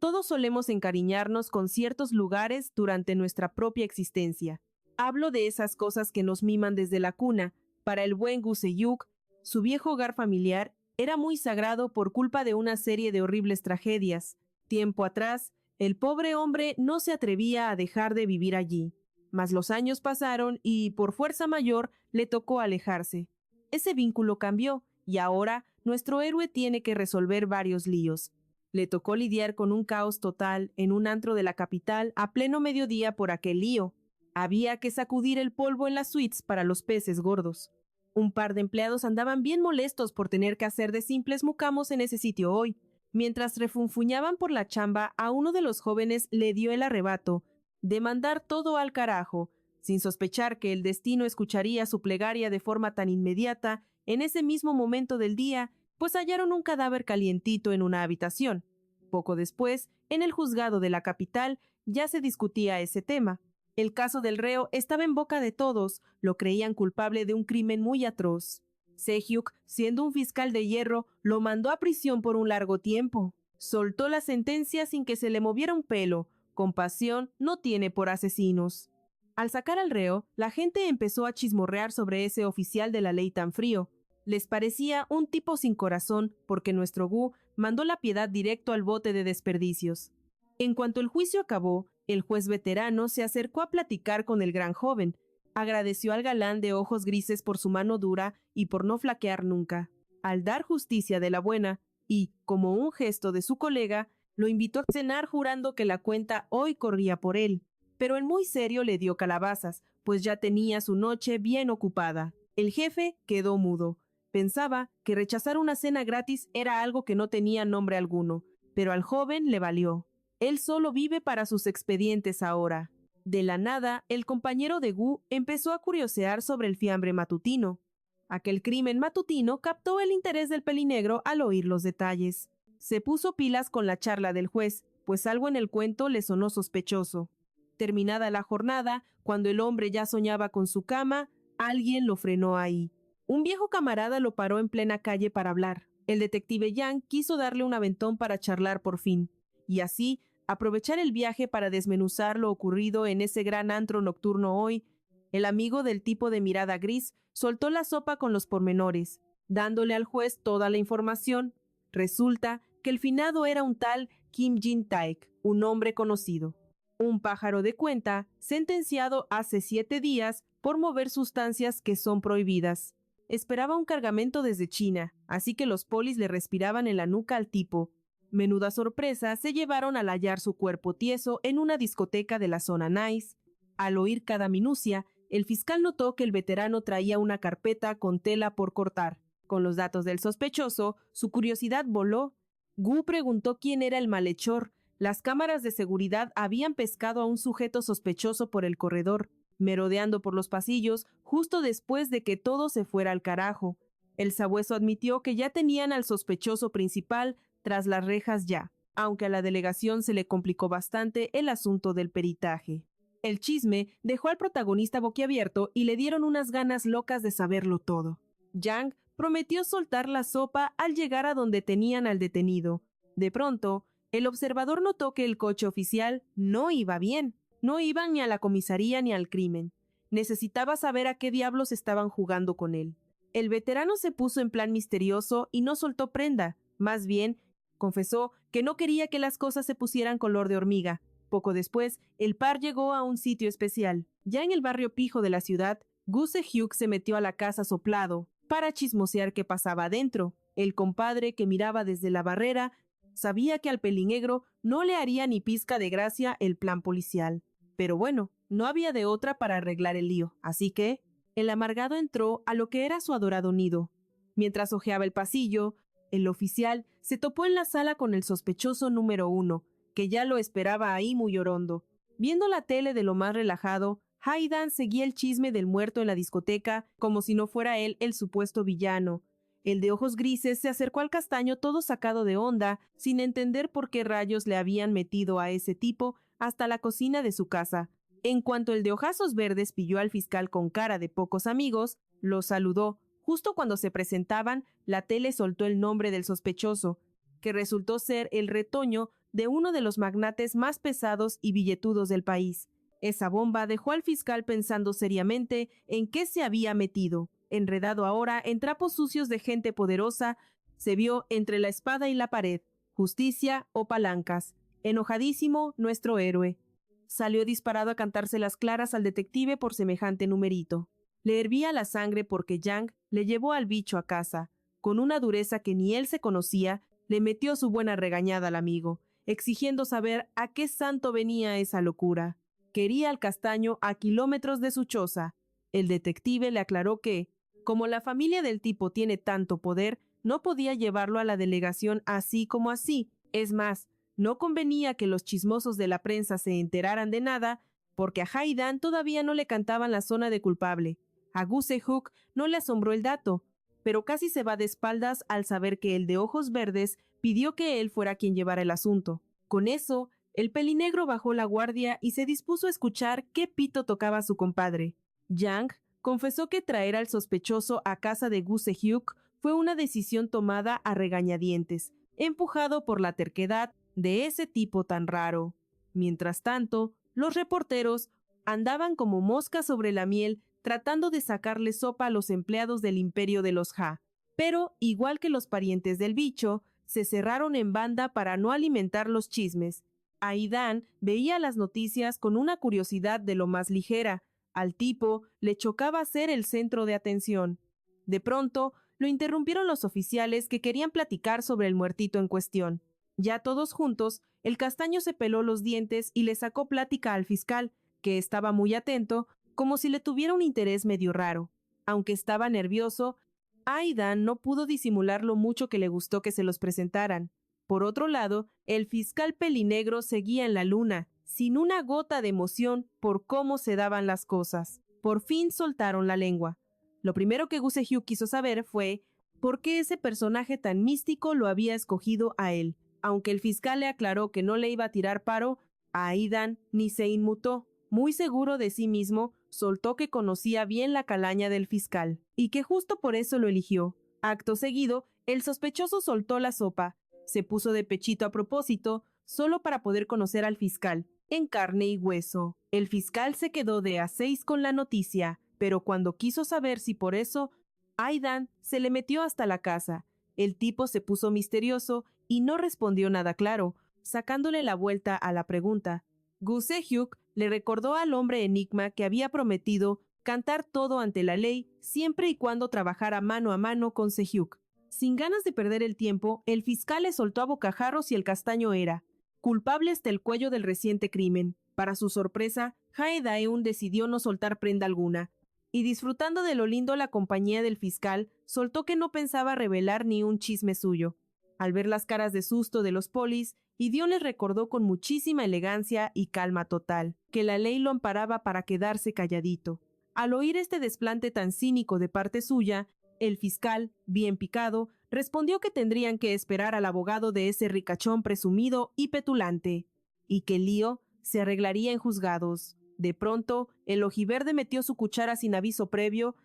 todos solemos encariñarnos con ciertos lugares durante nuestra propia existencia. Hablo de esas cosas que nos miman desde la cuna. Para el buen Gu Se-hyuk, su viejo hogar familiar era muy sagrado por culpa de una serie de horribles tragedias. Tiempo atrás, el pobre hombre no se atrevía a dejar de vivir allí. Mas los años pasaron y, por fuerza mayor, le tocó alejarse. Ese vínculo cambió y ahora nuestro héroe tiene que resolver varios líos. Le tocó lidiar con un caos total en un antro de la capital a pleno mediodía por aquel lío. Había que sacudir el polvo en las suites para los peces gordos. Un par de empleados andaban bien molestos por tener que hacer de simples mucamos en ese sitio hoy. Mientras refunfuñaban por la chamba, a uno de los jóvenes le dio el arrebato de mandar todo al carajo, sin sospechar que el destino escucharía su plegaria de forma tan inmediata en ese mismo momento del día, pues hallaron un cadáver calientito en una habitación. Poco después, en el juzgado de la capital, ya se discutía ese tema. El caso del reo estaba en boca de todos, lo creían culpable de un crimen muy atroz. Se-hyuk, siendo un fiscal de hierro, lo mandó a prisión por un largo tiempo. Soltó la sentencia sin que se le moviera un pelo. Compasión no tiene por asesinos. Al sacar al reo, la gente empezó a chismorrear sobre ese oficial de la ley tan frío. Les parecía un tipo sin corazón porque nuestro Gu mandó la piedad directo al bote de desperdicios. En cuanto el juicio acabó, el juez veterano se acercó a platicar con el gran joven. Agradeció al galán de ojos grises por su mano dura y por no flaquear nunca. Al dar justicia de la buena y, como un gesto de su colega, lo invitó a cenar jurando que la cuenta hoy corría por él. Pero el muy serio le dio calabazas, pues ya tenía su noche bien ocupada. El jefe quedó mudo. Pensaba que rechazar una cena gratis era algo que no tenía nombre alguno, pero al joven le valió. Él solo vive para sus expedientes ahora. De la nada, el compañero de Gu empezó a curiosear sobre el fiambre matutino. Aquel crimen matutino captó el interés del pelinegro al oír los detalles. Se puso pilas con la charla del juez, pues algo en el cuento le sonó sospechoso. Terminada la jornada, cuando el hombre ya soñaba con su cama, alguien lo frenó ahí. Un viejo camarada lo paró en plena calle para hablar. El detective Yang quiso darle un aventón para charlar por fin, y así aprovechar el viaje para desmenuzar lo ocurrido en ese gran antro nocturno hoy. El amigo del tipo de mirada gris soltó la sopa con los pormenores, dándole al juez toda la información. Resulta que el finado era un tal Kim Jin-taek, un hombre conocido. Un pájaro de cuenta, sentenciado hace 7 días por mover sustancias que son prohibidas. Esperaba un cargamento desde China, así que los polis le respiraban en la nuca al tipo. Menuda sorpresa se llevaron al hallar su cuerpo tieso en una discoteca de la zona nice. Al oír cada minucia, el fiscal notó que el veterano traía una carpeta con tela por cortar. Con los datos del sospechoso, su curiosidad voló. Gu preguntó quién era el malhechor. Las cámaras de seguridad habían pescado a un sujeto sospechoso por el corredor, merodeando por los pasillos justo después de que todo se fuera al carajo. El sabueso admitió que ya tenían al sospechoso principal tras las rejas ya, aunque a la delegación se le complicó bastante el asunto del peritaje. El chisme dejó al protagonista boquiabierto y le dieron unas ganas locas de saberlo todo. Yang prometió soltar la sopa al llegar a donde tenían al detenido. De pronto, el observador notó que el coche oficial no iba bien. No iban ni a la comisaría ni al crimen. Necesitaba saber a qué diablos estaban jugando con él. El veterano se puso en plan misterioso y no soltó prenda. Más bien, confesó que no quería que las cosas se pusieran color de hormiga. Poco después, el par llegó a un sitio especial. Ya en el barrio pijo de la ciudad, Gu Se-hyuk se metió a la casa soplado para chismosear qué pasaba adentro. El compadre, que miraba desde la barrera, sabía que al pelinegro no le haría ni pizca de gracia el plan policial. Pero bueno, no había de otra para arreglar el lío, así que el amargado entró a lo que era su adorado nido. Mientras hojeaba el pasillo, el oficial se topó en la sala con el sospechoso número 1, que ya lo esperaba ahí muy orondo. Viendo la tele de lo más relajado, Haidan seguía el chisme del muerto en la discoteca como si no fuera él el supuesto villano. El de ojos grises se acercó al castaño todo sacado de onda, sin entender por qué rayos le habían metido a ese tipo hasta la cocina de su casa. En cuanto el de ojazos verdes pilló al fiscal con cara de pocos amigos, lo saludó. Justo cuando se presentaban, la tele soltó el nombre del sospechoso, que resultó ser el retoño de uno de los magnates más pesados y billetudos del país. Esa bomba dejó al fiscal pensando seriamente en qué se había metido. Enredado ahora en trapos sucios de gente poderosa, se vio entre la espada y la pared, justicia o palancas. Enojadísimo, nuestro héroe salió disparado a cantarse las claras al detective por semejante numerito. Le hervía la sangre porque Yang le llevó al bicho a casa. Con una dureza que ni él se conocía, le metió su buena regañada al amigo, exigiendo saber a qué santo venía esa locura. Quería al castaño a kilómetros de su choza. El detective le aclaró que, como la familia del tipo tiene tanto poder, no podía llevarlo a la delegación así como así. Es más, no convenía que los chismosos de la prensa se enteraran de nada, porque a Haidan todavía no le cantaban la zona de culpable. A Goosehook no le asombró el dato, pero casi se va de espaldas al saber que el de ojos verdes pidió que él fuera quien llevara el asunto. Con eso, el pelinegro bajó la guardia y se dispuso a escuchar qué pito tocaba su compadre. Yang confesó que traer al sospechoso a casa de Goosehook fue una decisión tomada a regañadientes, empujado por la terquedad de ese tipo tan raro. Mientras tanto, los reporteros andaban como moscas sobre la miel tratando de sacarle sopa a los empleados del imperio de los Ja. Pero, igual que los parientes del bicho, se cerraron en banda para no alimentar los chismes. Aidan veía las noticias con una curiosidad de lo más ligera. Al tipo le chocaba ser el centro de atención. De pronto, lo interrumpieron los oficiales que querían platicar sobre el muertito en cuestión. Ya todos juntos, el castaño se peló los dientes y le sacó plática al fiscal, que estaba muy atento, como si le tuviera un interés medio raro. Aunque estaba nervioso, Aidan no pudo disimular lo mucho que le gustó que se los presentaran. Por otro lado, el fiscal pelinegro seguía en la luna, sin una gota de emoción por cómo se daban las cosas. Por fin soltaron la lengua. Lo primero que Goosehook quiso saber fue por qué ese personaje tan místico lo había escogido a él. Aunque el fiscal le aclaró que no le iba a tirar paro, a Aidan ni se inmutó. Muy seguro de sí mismo, soltó que conocía bien la calaña del fiscal, y que justo por eso lo eligió. Acto seguido, el sospechoso soltó la sopa, se puso de pechito a propósito, solo para poder conocer al fiscal, en carne y hueso. El fiscal se quedó de a 6 con la noticia, pero cuando quiso saber si por eso, Aidan se le metió hasta la casa. El tipo se puso misterioso y no respondió nada claro, sacándole la vuelta a la pregunta. Goosehook le recordó al hombre enigma que había prometido cantar todo ante la ley siempre y cuando trabajara mano a mano con Sehyuk. Sin ganas de perder el tiempo, el fiscal le soltó a bocajarros y el castaño era culpable hasta el cuello del reciente crimen. Para su sorpresa, Hae Daeun decidió no soltar prenda alguna, y disfrutando de lo lindo la compañía del fiscal, soltó que no pensaba revelar ni un chisme suyo. Al ver las caras de susto de los polis, Idión les recordó con muchísima elegancia y calma total que la ley lo amparaba para quedarse calladito. Al oír este desplante tan cínico de parte suya, el fiscal, bien picado, respondió que tendrían que esperar al abogado de ese ricachón presumido y petulante, y que el lío se arreglaría en juzgados. De pronto, el ojiverde metió su cuchara sin aviso previo,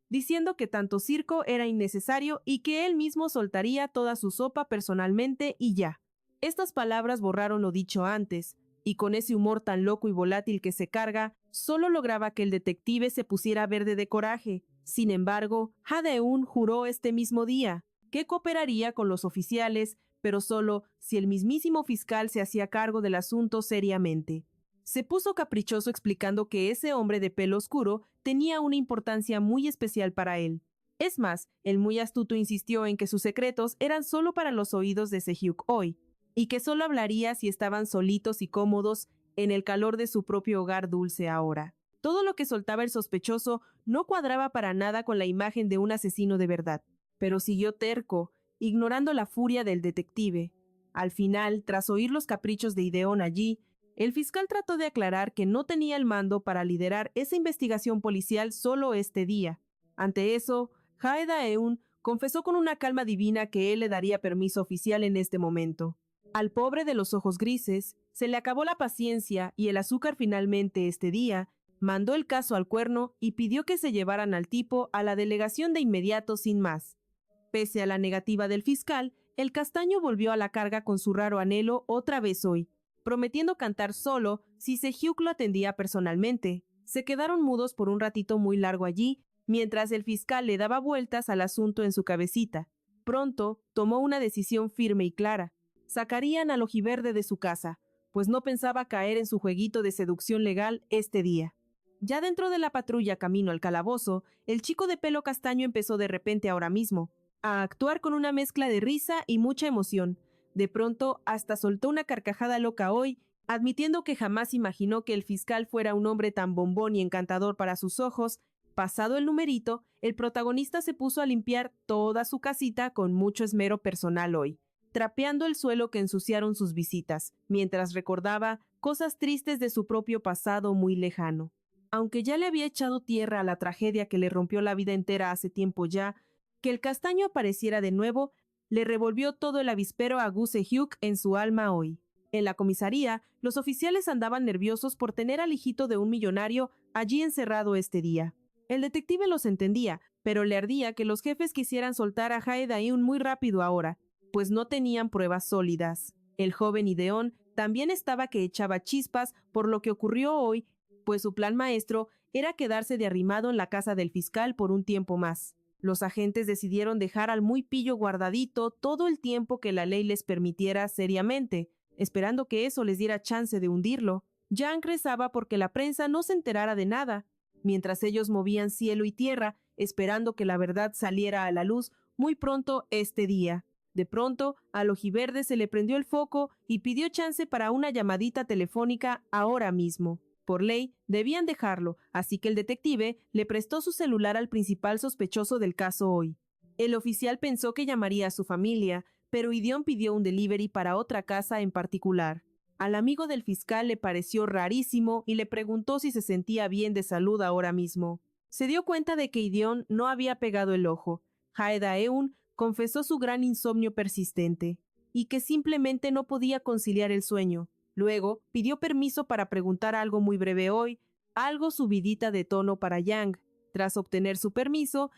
diciendo que tanto circo era innecesario y que él mismo soltaría toda su sopa personalmente y ya. Estas palabras borraron lo dicho antes, y con ese humor tan loco y volátil que se carga, solo lograba que el detective se pusiera verde de coraje. Sin embargo, Ha Daeun juró este mismo día que cooperaría con los oficiales, pero solo si el mismísimo fiscal se hacía cargo del asunto seriamente. Se puso caprichoso explicando que ese hombre de pelo oscuro tenía una importancia muy especial para él. Es más, el muy astuto insistió en que sus secretos eran solo para los oídos de Sehyuk hoy, y que solo hablaría si estaban solitos y cómodos en el calor de su propio hogar dulce ahora. Todo lo que soltaba el sospechoso no cuadraba para nada con la imagen de un asesino de verdad, pero siguió terco, ignorando la furia del detective. Al final, tras oír los caprichos de Ideon allí, el fiscal trató de aclarar que no tenía el mando para liderar esa investigación policial solo este día. Ante eso, Hae Daeun confesó con una calma divina que él le daría permiso oficial en este momento. Al pobre de los ojos grises se le acabó la paciencia y el azúcar finalmente este día mandó el caso al cuerno y pidió que se llevaran al tipo a la delegación de inmediato sin más. Pese a la negativa del fiscal, El castaño volvió a la carga con su raro anhelo otra vez hoy, prometiendo cantar solo si Sejuk lo atendía personalmente. Se quedaron mudos por un ratito muy largo allí, mientras el fiscal le daba vueltas al asunto en su cabecita. Pronto tomó una decisión firme y clara. Sacarían al ojiverde de su casa, pues no pensaba caer en su jueguito de seducción legal este día. Ya dentro de la patrulla camino al calabozo, el chico de pelo castaño empezó de repente ahora mismo a actuar con una mezcla de risa y mucha emoción. De pronto, hasta soltó una carcajada loca hoy, admitiendo que jamás imaginó que el fiscal fuera un hombre tan bombón y encantador para sus ojos. Pasado el numerito, el protagonista se puso a limpiar toda su casita con mucho esmero personal hoy, trapeando el suelo que ensuciaron sus visitas, mientras recordaba cosas tristes de su propio pasado muy lejano. Aunque ya le había echado tierra a la tragedia que le rompió la vida entera hace tiempo ya, que el castaño apareciera de nuevo le revolvió todo el avispero a Gu Se-hyuk en su alma hoy. En la comisaría, los oficiales andaban nerviosos por tener al hijito de un millonario allí encerrado este día. El detective los entendía, pero le ardía que los jefes quisieran soltar a Jae Daeun muy rápido ahora, pues no tenían pruebas sólidas. El joven Ideón también estaba que echaba chispas por lo que ocurrió hoy, pues su plan maestro era quedarse de arrimado en la casa del fiscal por un tiempo más. Los agentes decidieron dejar al muy pillo guardadito todo el tiempo que la ley les permitiera seriamente, esperando que eso les diera chance de hundirlo. Yang rezaba porque la prensa no se enterara de nada, mientras ellos movían cielo y tierra, esperando que la verdad saliera a la luz muy pronto este día. De pronto, al ojiverde se le prendió el foco y pidió chance para una llamadita telefónica ahora mismo. Por ley, debían dejarlo, así que el detective le prestó su celular al principal sospechoso del caso hoy. El oficial pensó que llamaría a su familia, pero Ideón pidió un delivery para otra casa en particular. Al amigo del fiscal le pareció rarísimo y le preguntó si se sentía bien de salud ahora mismo. Se dio cuenta de que Ideón no había pegado el ojo. Jae Daeun confesó su gran insomnio persistente y que simplemente no podía conciliar el sueño. Luego, pidió permiso para preguntar algo muy breve hoy, algo subidita de tono para Yang. Tras obtener su permiso,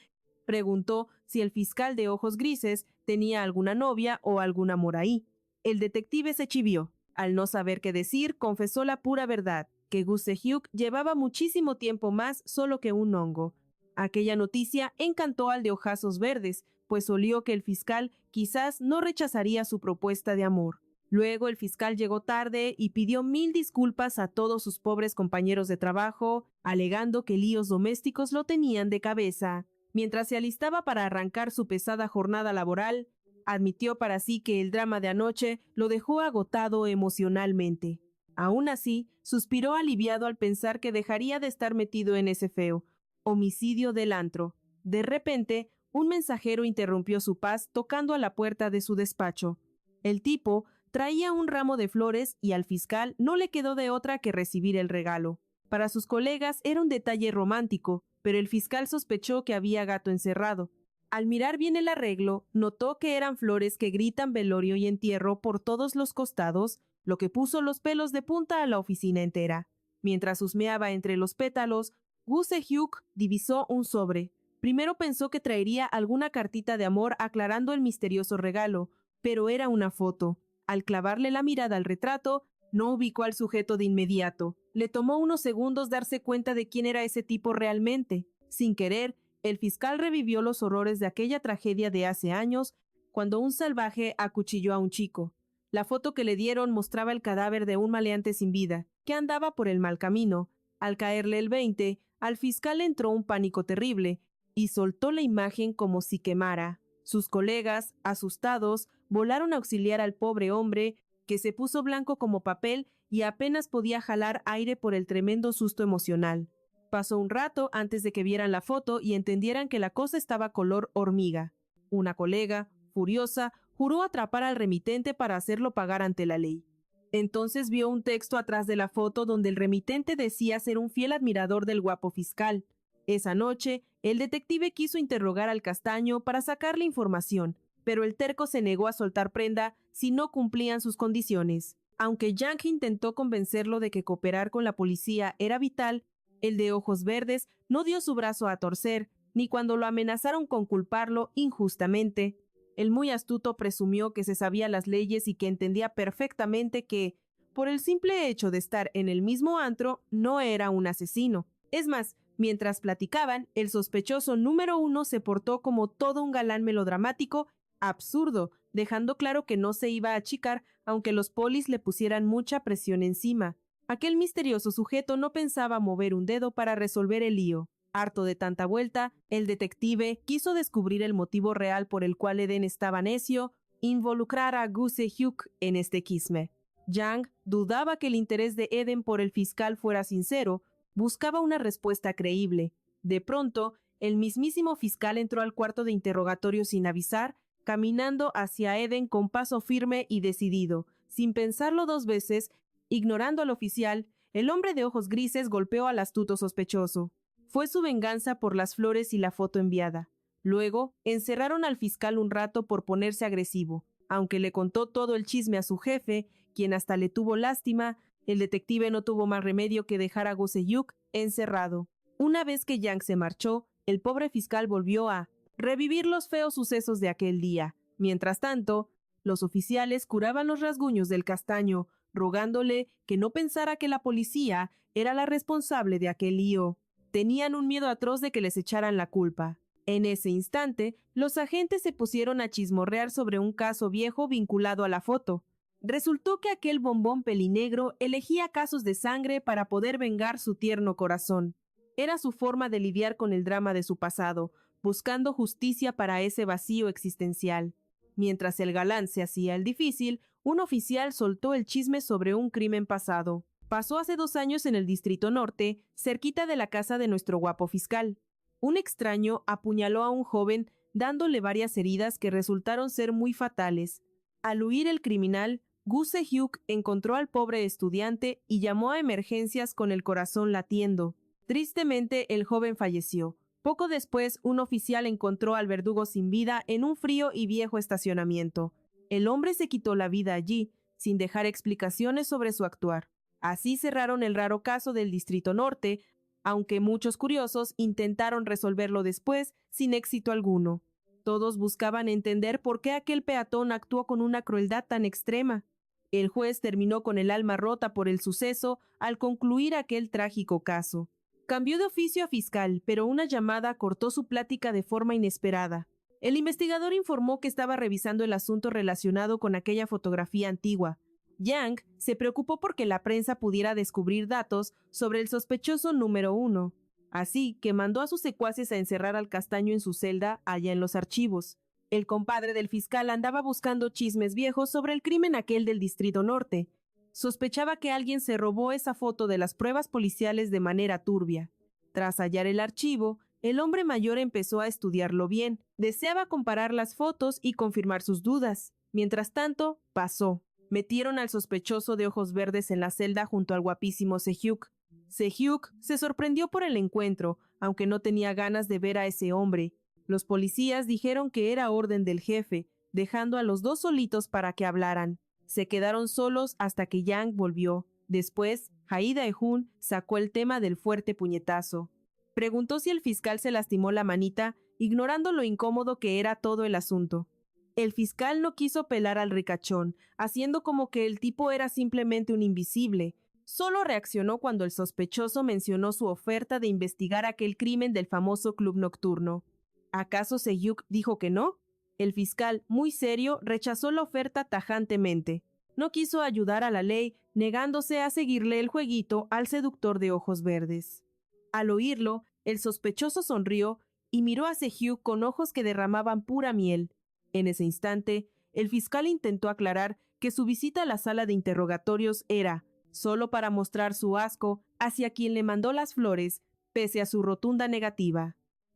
preguntó si el fiscal de ojos grises tenía alguna novia o algún amor ahí. El detective se chivió. Al no saber qué decir, confesó la pura verdad, que Gu Se-hyuk llevaba muchísimo tiempo más solo que un hongo. Aquella noticia encantó al de ojazos verdes, pues olió que el fiscal quizás no rechazaría su propuesta de amor. Luego el fiscal llegó tarde y pidió 1000 disculpas a todos sus pobres compañeros de trabajo, alegando que líos domésticos lo tenían de cabeza. Mientras se alistaba para arrancar su pesada jornada laboral, admitió para sí que el drama de anoche lo dejó agotado emocionalmente. Aún así, suspiró aliviado al pensar que dejaría de estar metido en ese feo homicidio del antro. De repente, un mensajero interrumpió su paz tocando a la puerta de su despacho. El tipo traía un ramo de flores y al fiscal no le quedó de otra que recibir el regalo. Para sus colegas era un detalle romántico, pero el fiscal sospechó que había gato encerrado. Al mirar bien el arreglo, notó que eran flores que gritan velorio y entierro por todos los costados, lo que puso los pelos de punta a la oficina entera. Mientras husmeaba entre los pétalos, Gu Se-hyuk divisó un sobre. Primero pensó que traería alguna cartita de amor aclarando el misterioso regalo, pero era una foto. Al clavarle la mirada al retrato, no ubicó al sujeto de inmediato. Le tomó unos segundos darse cuenta de quién era ese tipo realmente. Sin querer, el fiscal revivió los horrores de aquella tragedia de hace años, cuando un salvaje acuchilló a un chico. La foto que le dieron mostraba el cadáver de un maleante sin vida, que andaba por el mal camino. Al caerle el 20, al fiscal entró un pánico terrible, y soltó la imagen como si quemara. Sus colegas, asustados, volaron a auxiliar al pobre hombre, que se puso blanco como papel y apenas podía jalar aire por el tremendo susto emocional. Pasó un rato antes de que vieran la foto y entendieran que la cosa estaba color hormiga. Una colega, furiosa, juró atrapar al remitente para hacerlo pagar ante la ley. Entonces vio un texto atrás de la foto donde el remitente decía ser un fiel admirador del guapo fiscal. Esa noche, el detective quiso interrogar al castaño para sacarle información, pero el terco se negó a soltar prenda si no cumplían sus condiciones. Aunque Yang intentó convencerlo de que cooperar con la policía era vital, el de ojos verdes no dio su brazo a torcer, ni cuando lo amenazaron con culparlo injustamente. El muy astuto presumió que se sabía las leyes y que entendía perfectamente que, por el simple hecho de estar en el mismo antro, no era un asesino. Es más, mientras platicaban, el sospechoso número 1 se portó como todo un galán melodramático, absurdo, dejando claro que no se iba a achicar aunque los polis le pusieran mucha presión encima. Aquel misterioso sujeto no pensaba mover un dedo para resolver el lío. Harto de tanta vuelta, el detective quiso descubrir el motivo real por el cual Eden estaba necio, involucrar a Gu Se-hyuk en este quisme. Yang dudaba que el interés de Eden por el fiscal fuera sincero, buscaba una respuesta creíble. De pronto, el mismísimo fiscal entró al cuarto de interrogatorio sin avisar, caminando hacia Eden con paso firme y decidido. Sin pensarlo 2 veces, ignorando al oficial, el hombre de ojos grises golpeó al astuto sospechoso. Fue su venganza por las flores y la foto enviada. Luego, encerraron al fiscal un rato por ponerse agresivo. Aunque le contó todo el chisme a su jefe, quien hasta le tuvo lástima, el detective no tuvo más remedio que dejar a Go Se-hyuk encerrado. Una vez que Yang se marchó, el pobre fiscal volvió a revivir los feos sucesos de aquel día. Mientras tanto, los oficiales curaban los rasguños del castaño, rogándole que no pensara que la policía era la responsable de aquel lío. Tenían un miedo atroz de que les echaran la culpa. En ese instante, los agentes se pusieron a chismorrear sobre un caso viejo vinculado a la foto. Resultó que aquel bombón pelinegro elegía casos de sangre para poder vengar su tierno corazón. Era su forma de lidiar con el drama de su pasado, buscando justicia para ese vacío existencial. Mientras el galán se hacía el difícil, un oficial soltó el chisme sobre un crimen pasado. Pasó hace 2 años en el Distrito Norte, cerquita de la casa de nuestro guapo fiscal. Un extraño apuñaló a un joven dándole varias heridas que resultaron ser muy fatales. Al huir el criminal, Gu Se-hyuk encontró al pobre estudiante y llamó a emergencias con el corazón latiendo. Tristemente, el joven falleció. Poco después, un oficial encontró al verdugo sin vida en un frío y viejo estacionamiento. El hombre se quitó la vida allí, sin dejar explicaciones sobre su actuar. Así cerraron el raro caso del Distrito Norte, aunque muchos curiosos intentaron resolverlo después sin éxito alguno. Todos buscaban entender por qué aquel peatón actuó con una crueldad tan extrema. El juez terminó con el alma rota por el suceso al concluir aquel trágico caso. Cambió de oficio a fiscal, pero una llamada cortó su plática de forma inesperada. El investigador informó que estaba revisando el asunto relacionado con aquella fotografía antigua. Yang se preocupó porque la prensa pudiera descubrir datos sobre el sospechoso número 1. Así que mandó a sus secuaces a encerrar al castaño en su celda allá en los archivos. El compadre del fiscal andaba buscando chismes viejos sobre el crimen aquel del Distrito Norte. Sospechaba que alguien se robó esa foto de las pruebas policiales de manera turbia. Tras hallar el archivo, el hombre mayor empezó a estudiarlo bien. Deseaba comparar las fotos y confirmar sus dudas. Mientras tanto, pasó. Metieron al sospechoso de ojos verdes en la celda junto al guapísimo Se-hyuk. Se-hyuk se sorprendió por el encuentro, aunque no tenía ganas de ver a ese hombre. Los policías dijeron que era orden del jefe, dejando a los dos solitos para que hablaran. Se quedaron solos hasta que Yang volvió. Después, Hae Dae-jun sacó el tema del fuerte puñetazo. Preguntó si el fiscal se lastimó la manita, ignorando lo incómodo que era todo el asunto. El fiscal no quiso pelar al ricachón, haciendo como que el tipo era simplemente un invisible. Solo reaccionó cuando el sospechoso mencionó su oferta de investigar aquel crimen del famoso club nocturno. ¿Acaso Se-hyuk dijo que no? El fiscal, muy serio, rechazó la oferta tajantemente. No quiso ayudar a la ley, negándose a seguirle el jueguito al seductor de ojos verdes. Al oírlo, el sospechoso sonrió y miró a Se-hyuk con ojos que derramaban pura miel. En ese instante, el fiscal intentó aclarar que su visita a la sala de interrogatorios era solo para mostrar su asco hacia quien le mandó las flores, pese a su rotunda negativa.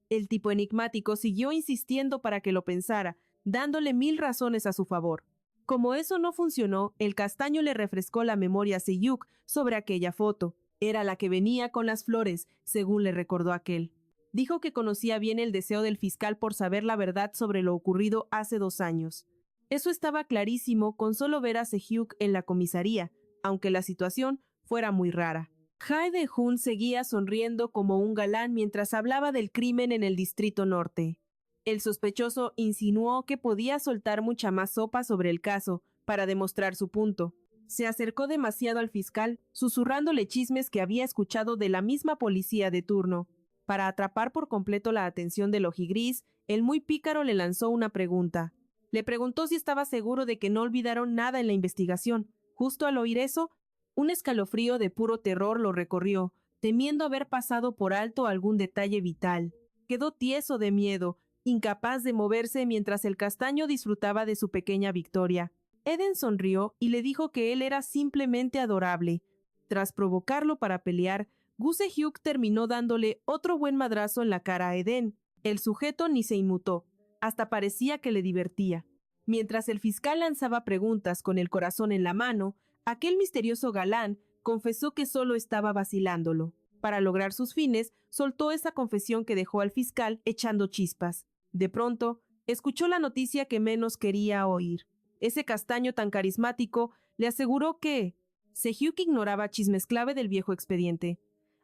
El tipo enigmático siguió insistiendo para que lo pensara, dándole 1000 razones a su favor. Como eso no funcionó, el castaño le refrescó la memoria a Se-hyuk sobre aquella foto. Era la que venía con las flores, según le recordó aquel. Dijo que conocía bien el deseo del fiscal por saber la verdad sobre lo ocurrido hace 2 años. Eso estaba clarísimo con solo ver a Se-hyuk en la comisaría, aunque la situación fuera muy rara. Hae Dae-jun seguía sonriendo como un galán mientras hablaba del crimen en el Distrito Norte. El sospechoso insinuó que podía soltar mucha más sopa sobre el caso para demostrar su punto. Se acercó demasiado al fiscal, susurrándole chismes que había escuchado de la misma policía de turno. Para atrapar por completo la atención del ojigris, el muy pícaro le lanzó una pregunta. Le preguntó si estaba seguro de que no olvidaron nada en la investigación. Justo al oír eso, un escalofrío de puro terror lo recorrió, temiendo haber pasado por alto algún detalle vital. Quedó tieso de miedo, incapaz de moverse mientras el castaño disfrutaba de su pequeña victoria. Eden sonrió y le dijo que él era simplemente adorable. Tras provocarlo para pelear, Goose Hugh terminó dándole otro buen madrazo en la cara a Eden. El sujeto ni se inmutó, hasta parecía que le divertía. Mientras el fiscal lanzaba preguntas con el corazón en la mano, aquel misterioso galán confesó que solo estaba vacilándolo. Para lograr sus fines, soltó esa confesión que dejó al fiscal echando chispas. De pronto, escuchó la noticia que menos quería oír. Ese castaño tan carismático le aseguró que Sehuk ignoraba chismes clave del viejo expediente.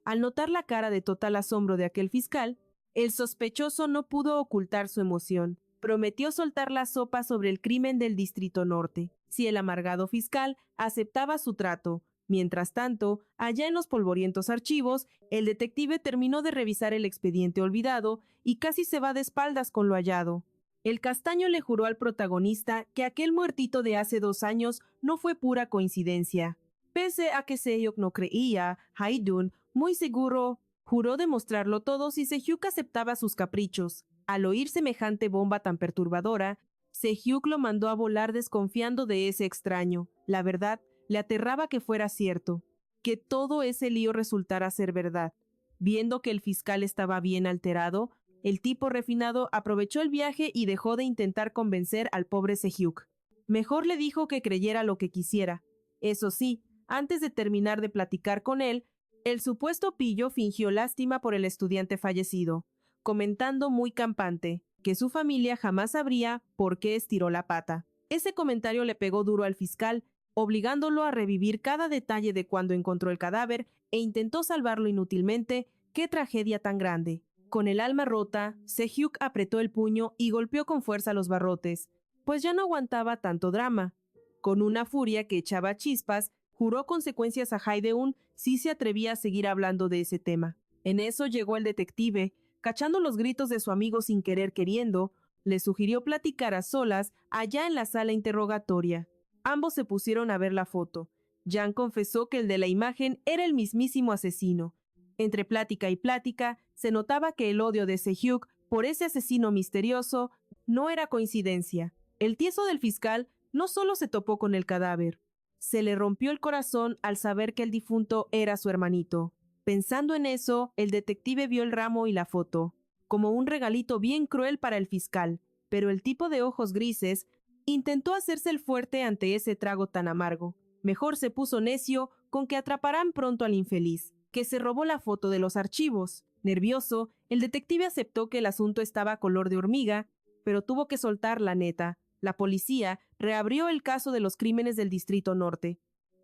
Al notar la cara de total asombro de aquel fiscal, el sospechoso no pudo ocultar su emoción. Prometió soltar la sopa sobre el crimen del Distrito Norte, si el amargado fiscal aceptaba su trato. Mientras tanto, allá en los polvorientos archivos, el detective terminó de revisar el expediente olvidado y casi se va de espaldas con lo hallado. El castaño le juró al protagonista que aquel muertito de hace 2 años no fue pura coincidencia. Pese a que Sehuk no creía, Haidun, muy seguro, juró demostrarlo todo si Sehuk aceptaba sus caprichos. Al oír semejante bomba tan perturbadora, Sehuk lo mandó a volar desconfiando de ese extraño. La verdad, le aterraba que fuera cierto, que todo ese lío resultara ser verdad. Viendo que el fiscal estaba bien alterado, el tipo refinado aprovechó el viaje y dejó de intentar convencer al pobre Sehuk. Mejor le dijo que creyera lo que quisiera. Eso sí, antes de terminar de platicar con él, el supuesto pillo fingió lástima por el estudiante fallecido, comentando muy campante que su familia jamás sabría por qué estiró la pata. Ese comentario le pegó duro al fiscal, obligándolo a revivir cada detalle de cuando encontró el cadáver e intentó salvarlo inútilmente. ¡Qué tragedia tan grande! Con el alma rota, Sehuk apretó el puño y golpeó con fuerza los barrotes, pues ya no aguantaba tanto drama. Con una furia que echaba chispas, juró consecuencias a Haideun si se atrevía a seguir hablando de ese tema. En eso llegó el detective, cachando los gritos de su amigo sin querer queriendo, le sugirió platicar a solas allá en la sala interrogatoria. Ambos se pusieron a ver la foto. Jan confesó que el de la imagen era el mismísimo asesino. Entre plática y plática, se notaba que el odio de Sehuk por ese asesino misterioso no era coincidencia. El tieso del fiscal no solo se topó con el cadáver, se le rompió el corazón al saber que el difunto era su hermanito. Pensando en eso, el detective vio el ramo y la foto, como un regalito bien cruel para el fiscal, pero el tipo de ojos grises intentó hacerse el fuerte ante ese trago tan amargo. Mejor se puso necio con que atraparán pronto al infeliz, que se robó la foto de los archivos. Nervioso, el detective aceptó que el asunto estaba color de hormiga, pero tuvo que soltar la neta. La policía reabrió el caso de los crímenes del Distrito Norte.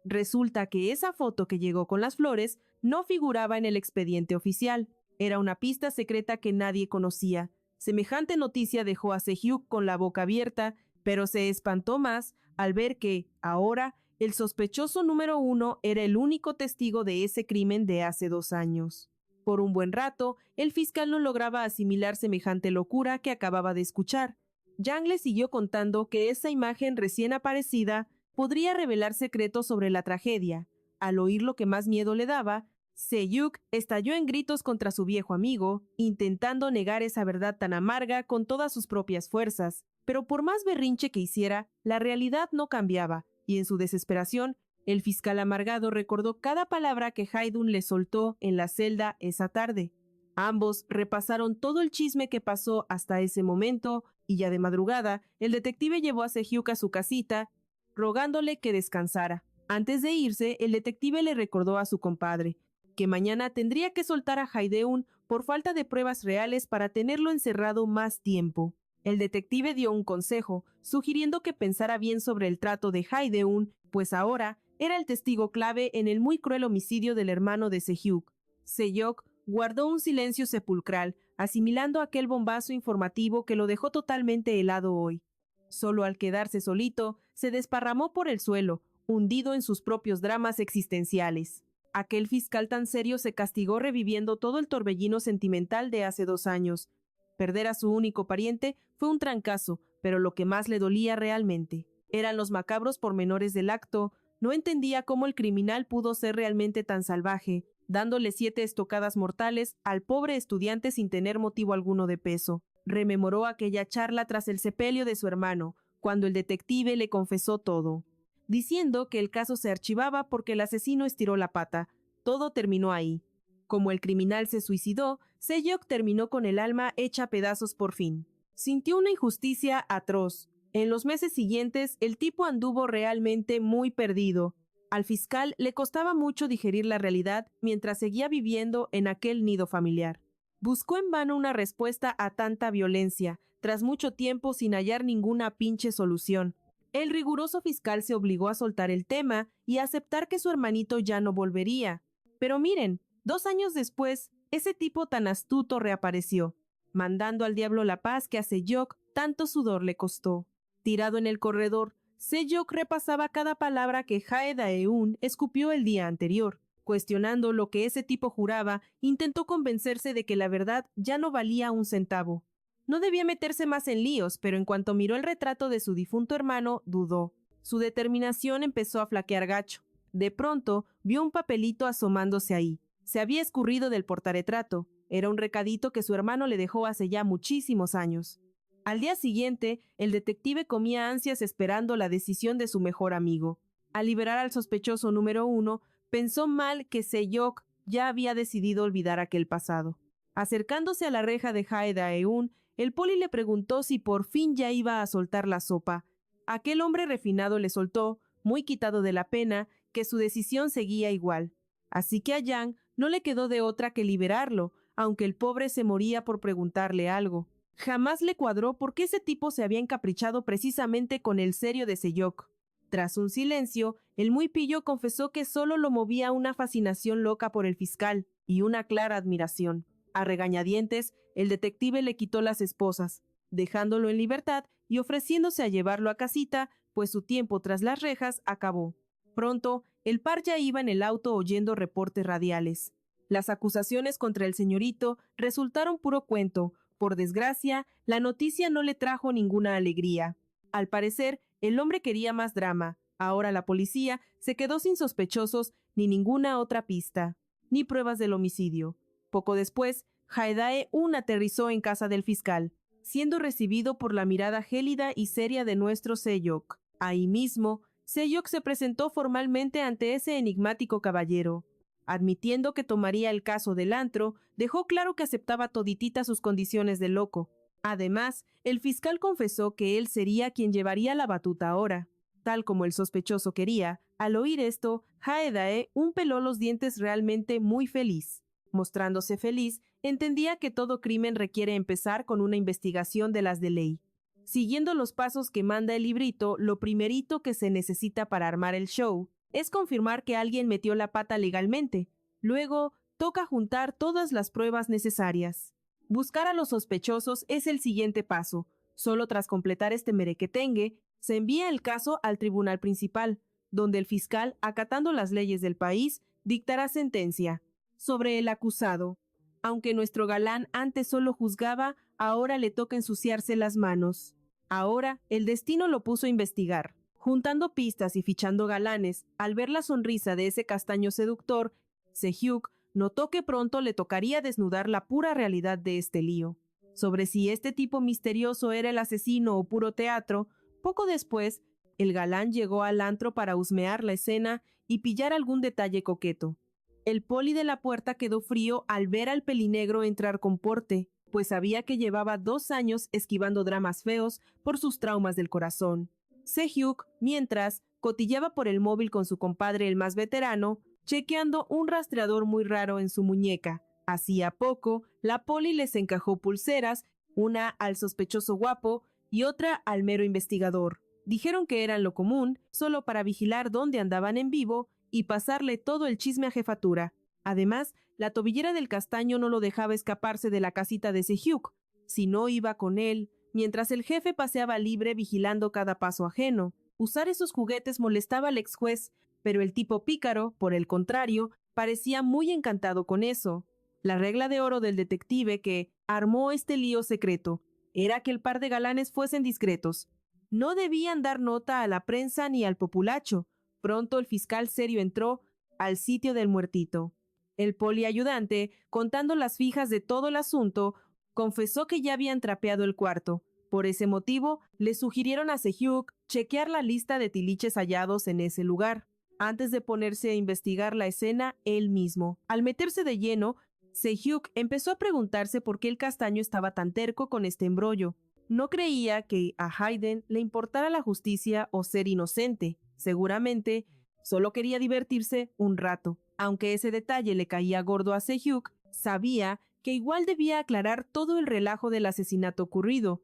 Resulta que esa foto que llegó con las flores no figuraba en el expediente oficial. Era una pista secreta que nadie conocía. Semejante noticia dejó a Sehuk con la boca abierta, pero se espantó más al ver que, ahora, el sospechoso número 1 era el único testigo de ese crimen de hace 2 años. Por un buen rato, el fiscal no lograba asimilar semejante locura que acababa de escuchar. Yang le siguió contando que esa imagen recién aparecida podría revelar secretos sobre la tragedia. Al oír lo que más miedo le daba, Sehuk estalló en gritos contra su viejo amigo, intentando negar esa verdad tan amarga con todas sus propias fuerzas. Pero por más berrinche que hiciera, la realidad no cambiaba, y en su desesperación, el fiscal amargado recordó cada palabra que Haidun le soltó en la celda esa tarde. Ambos repasaron todo el chisme que pasó hasta ese momento, y ya de madrugada, el detective llevó a Sehuk a su casita, rogándole que descansara. Antes de irse, el detective le recordó a su compadre que mañana tendría que soltar a Haideun por falta de pruebas reales para tenerlo encerrado más tiempo. El detective dio un consejo, sugiriendo que pensara bien sobre el trato de Haideun, pues ahora era el testigo clave en el muy cruel homicidio del hermano de Sehuk. Sehuk guardó un silencio sepulcral, asimilando aquel bombazo informativo que lo dejó totalmente helado hoy. Solo al quedarse solito, se desparramó por el suelo, hundido en sus propios dramas existenciales. Aquel fiscal tan serio se castigó reviviendo todo el torbellino sentimental de hace 2 años. Perder a su único pariente fue un trancazo, pero lo que más le dolía realmente eran los macabros pormenores del acto. No entendía cómo el criminal pudo ser realmente tan salvaje, dándole 7 estocadas mortales al pobre estudiante sin tener motivo alguno de peso. Rememoró aquella charla tras el sepelio de su hermano, cuando el detective le confesó todo, diciendo que el caso se archivaba porque el asesino estiró la pata. Todo terminó ahí. Como el criminal se suicidó, Se-hyuk terminó con el alma hecha a pedazos por fin. Sintió una injusticia atroz. En los meses siguientes, el tipo anduvo realmente muy perdido. Al fiscal le costaba mucho digerir la realidad mientras seguía viviendo en aquel nido familiar. Buscó en vano una respuesta a tanta violencia, tras mucho tiempo sin hallar ninguna pinche solución. El riguroso fiscal se obligó a soltar el tema y a aceptar que su hermanito ya no volvería. Pero miren, 2 años después, ese tipo tan astuto reapareció, mandando al diablo la paz que a Se-hyuk tanto sudor le costó. Tirado en el corredor, Se-hyuk repasaba cada palabra que Hae Dae-un escupió el día anterior. Cuestionando lo que ese tipo juraba, intentó convencerse de que la verdad ya no valía un centavo. No debía meterse más en líos, pero en cuanto miró el retrato de su difunto hermano, dudó. Su determinación empezó a flaquear gacho. De pronto, vio un papelito asomándose ahí. Se había escurrido del portarretrato. Era un recadito que su hermano le dejó hace ya muchísimos años. Al día siguiente, el detective comía ansias esperando la decisión de su mejor amigo. Al liberar al sospechoso número 1, pensó mal que Se-hyuk ya había decidido olvidar aquel pasado. Acercándose a la reja de Hae Dae-un, el poli le preguntó si por fin ya iba a soltar la sopa. Aquel hombre refinado le soltó, muy quitado de la pena, que su decisión seguía igual. Así que a Yang no le quedó de otra que liberarlo, aunque el pobre se moría por preguntarle algo. Jamás le cuadró por qué ese tipo se había encaprichado precisamente con el serio de Se-hyuk. Tras un silencio, el muy pillo confesó que solo lo movía una fascinación loca por el fiscal y una clara admiración. A regañadientes, el detective le quitó las esposas, dejándolo en libertad y ofreciéndose a llevarlo a casita, pues su tiempo tras las rejas acabó. Pronto, el par ya iba en el auto oyendo reportes radiales. Las acusaciones contra el señorito resultaron puro cuento. Por desgracia, la noticia no le trajo ninguna alegría. Al parecer, el hombre quería más drama. Ahora la policía se quedó sin sospechosos ni ninguna otra pista, ni pruebas del homicidio. Poco después, Hae Dae-un aterrizó en casa del fiscal, siendo recibido por la mirada gélida y seria de nuestro Se-hyuk. Ahí mismo, Se-hyuk se presentó formalmente ante ese enigmático caballero. Admitiendo que tomaría el caso del antro, dejó claro que aceptaba toditita sus condiciones de loco. Además, el fiscal confesó que él sería quien llevaría la batuta ahora. Tal como el sospechoso quería, al oír esto, Hae Dae-un peló los dientes realmente muy feliz. Mostrándose feliz, entendía que todo crimen requiere empezar con una investigación de las de ley. Siguiendo los pasos que manda el librito, lo primerito que se necesita para armar el show es confirmar que alguien metió la pata legalmente. Luego, toca juntar todas las pruebas necesarias. Buscar a los sospechosos es el siguiente paso. Solo tras completar este merequetengue, se envía el caso al tribunal principal, donde el fiscal, acatando las leyes del país, dictará sentencia sobre el acusado. Aunque nuestro galán antes solo juzgaba, ahora le toca ensuciarse las manos. Ahora el destino lo puso a investigar. Juntando pistas y fichando galanes, al ver la sonrisa de ese castaño seductor, Se-hyuk notó que pronto le tocaría desnudar la pura realidad de este lío. Sobre si este tipo misterioso era el asesino o puro teatro, poco después, el galán llegó al antro para husmear la escena y pillar algún detalle coqueto. El poli de la puerta quedó frío al ver al pelinegro entrar con porte, pues sabía que llevaba 2 años esquivando dramas feos por sus traumas del corazón. Se-hyuk, mientras, cotilleaba por el móvil con su compadre el más veterano, chequeando un rastreador muy raro en su muñeca. Hacía poco, la poli les encajó pulseras, una al sospechoso guapo y otra al mero investigador. Dijeron que eran lo común, solo para vigilar dónde andaban en vivo y pasarle todo el chisme a jefatura. Además, la tobillera del castaño no lo dejaba escaparse de la casita de Se-hyuk. Si no iba con él, mientras el jefe paseaba libre vigilando cada paso ajeno. Usar esos juguetes molestaba al ex juez, pero el tipo pícaro, por el contrario, parecía muy encantado con eso. La regla de oro del detective que armó este lío secreto era que el par de galanes fuesen discretos. No debían dar nota a la prensa ni al populacho. Pronto el fiscal serio entró al sitio del muertito. El poliayudante, contando las fijas de todo el asunto, confesó que ya habían trapeado el cuarto. Por ese motivo, le sugirieron a Se-hyuk chequear la lista de tiliches hallados en ese lugar, antes de ponerse a investigar la escena él mismo. Al meterse de lleno, Se-hyuk empezó a preguntarse por qué el castaño estaba tan terco con este embrollo. No creía que a Hayden le importara la justicia o ser inocente. Seguramente, solo quería divertirse un rato. Aunque ese detalle le caía gordo a Se-hyuk, sabía que igual debía aclarar todo el relajo del asesinato ocurrido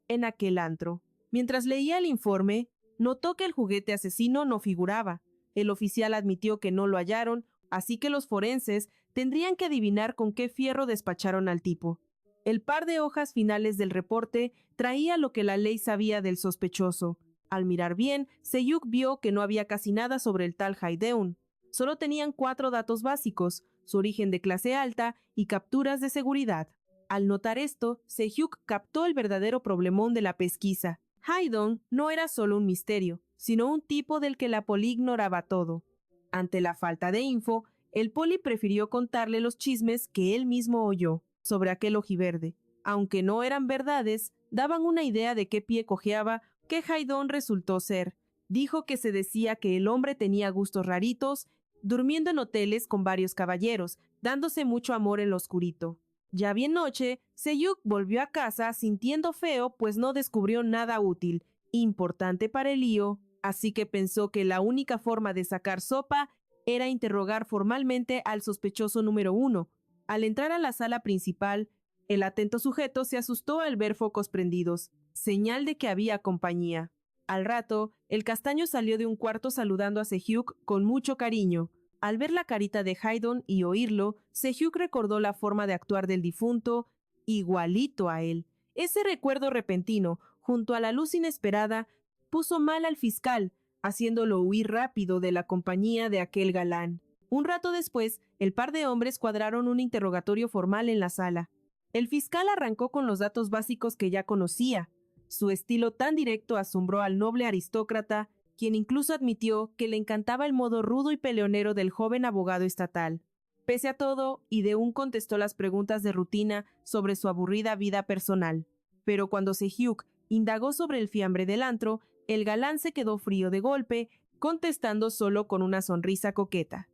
en aquel antro. Mientras leía el informe, notó que el juguete asesino no figuraba. El oficial admitió que no lo hallaron, así que los forenses tendrían que adivinar con qué fierro despacharon al tipo. El par de hojas finales del reporte traía lo que la ley sabía del sospechoso. Al mirar bien, Se-hyuk vio que no había casi nada sobre el tal Hae-deun. Solo tenían 4 datos básicos: su origen de clase alta y capturas de seguridad. Al notar esto, Se-hyuk captó el verdadero problemón de la pesquisa. Hae-deun no era solo un misterio, sino un tipo del que la poli ignoraba todo. Ante la falta de info, el poli prefirió contarle los chismes que él mismo oyó sobre aquel ojiverde. Aunque no eran verdades, daban una idea de qué pie cojeaba que Hae-deun resultó ser. Dijo que se decía que el hombre tenía gustos raritos, durmiendo en hoteles con varios caballeros, dándose mucho amor en lo oscurito. Ya bien noche, Se-hyuk volvió a casa sintiendo feo, pues no descubrió nada útil, importante para el lío, así que pensó que la única forma de sacar sopa era interrogar formalmente al sospechoso número 1. Al entrar a la sala principal, el atento sujeto se asustó al ver focos prendidos, señal de que había compañía. Al rato, el castaño salió de un cuarto saludando a Se-hyuk con mucho cariño. Al ver la carita de Hae-deun y oírlo, Se-hyuk recordó la forma de actuar del difunto, igualito a él. Ese recuerdo repentino, junto a la luz inesperada, puso mal al fiscal, haciéndolo huir rápido de la compañía de aquel galán. Un rato después, el par de hombres cuadraron un interrogatorio formal en la sala. El fiscal arrancó con los datos básicos que ya conocía. Su estilo tan directo asombró al noble aristócrata, quien incluso admitió que le encantaba el modo rudo y peleonero del joven abogado estatal. Pese a todo, Lee-deun contestó las preguntas de rutina sobre su aburrida vida personal. Pero cuando Se-hyuk indagó sobre el fiambre del antro, el galán se quedó frío de golpe, contestando solo con una sonrisa coqueta.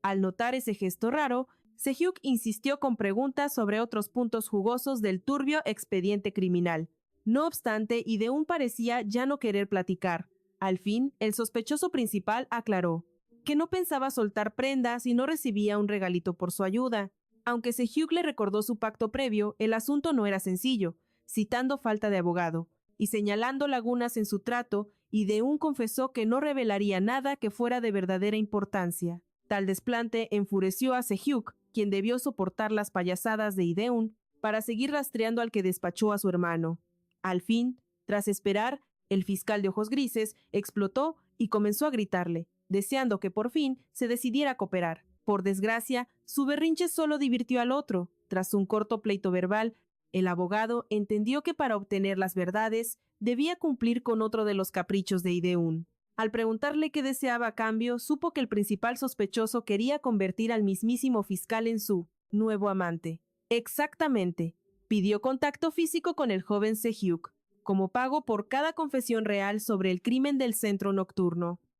Al notar ese gesto raro, Se-hyuk insistió con preguntas sobre otros puntos jugosos del turbio expediente criminal. No obstante, Lee-deun parecía ya no querer platicar. Al fin, el sospechoso principal aclaró que no pensaba soltar prenda si no recibía un regalito por su ayuda. Aunque Se-hyuk le recordó su pacto previo, el asunto no era sencillo, citando falta de abogado y señalando lagunas en su trato, Lee-deun confesó que no revelaría nada que fuera de verdadera importancia. Tal desplante enfureció a Se-hyuk, quien debió soportar las payasadas de Lee-deun para seguir rastreando al que despachó a su hermano. Al fin, tras esperar, el fiscal de ojos grises explotó y comenzó a gritarle, deseando que por fin se decidiera a cooperar. Por desgracia, su berrinche solo divirtió al otro. Tras un corto pleito verbal, el abogado entendió que para obtener las verdades debía cumplir con otro de los caprichos de Lee-deun. Al preguntarle qué deseaba a cambio, supo que el principal sospechoso quería convertir al mismísimo fiscal en su nuevo amante. Exactamente. Pidió contacto físico con el joven Se-hyuk, como pago por cada confesión real sobre el crimen del centro nocturno.